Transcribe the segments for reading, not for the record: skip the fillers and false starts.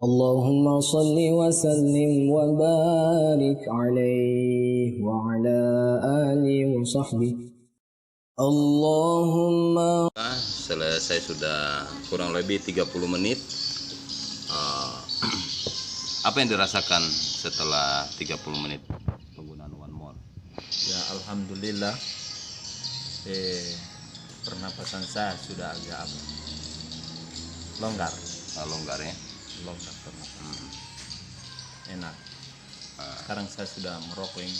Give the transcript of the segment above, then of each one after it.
Allahumma salli wa sallim wa barik alaihi wa ala alihi wa sahbihi. Allahumma. Selesai sudah kurang lebih 30 menit. Apa yang dirasakan setelah 30 menit penggunaan One More? Ya, alhamdulillah, pernapasan saya sudah agak longgar. Longgar ya? Longgar pernapasan. Enak. Sekarang saya sudah merokok ini.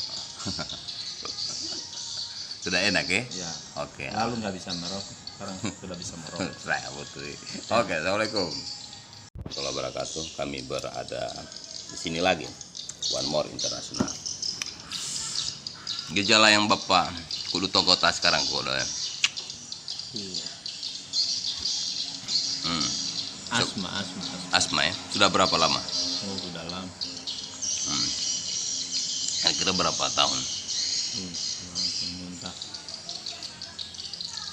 Sudah enak ya? Ya. Oke. Lalu nggak bisa merokok, sekarang sudah bisa merokok. Saya betul. Oke, assalamualaikum warahmatullahi wabarakatuh. Kami berada di sini lagi, One More International. Gejala yang Bapak kudu togota sekarang kudu ya. Asma. Asma ya. Sudah berapa lama? Oh, sudah lama. Kira-kira berapa tahun? Muntah.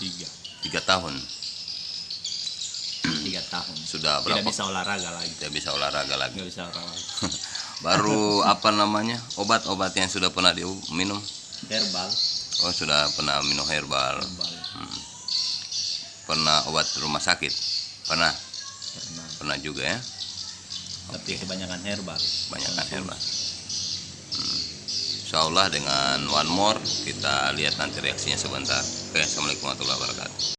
3 tahun. 3 tahun. Sudah berapa? Tidak bisa olahraga lagi. Tidak bisa olahraga lagi. Nggak bisa olahraga. Baru apa namanya? Obat-obat yang sudah pernah diminum? Herbal. Oh, sudah pernah minum herbal. Pernah obat rumah sakit? Pernah juga ya. Tapi kebanyakan herbal. Banyakan herbal. Insya Allah dengan One More kita lihat nanti reaksinya sebentar. Oke, assalamualaikum warahmatullahi wabarakatuh.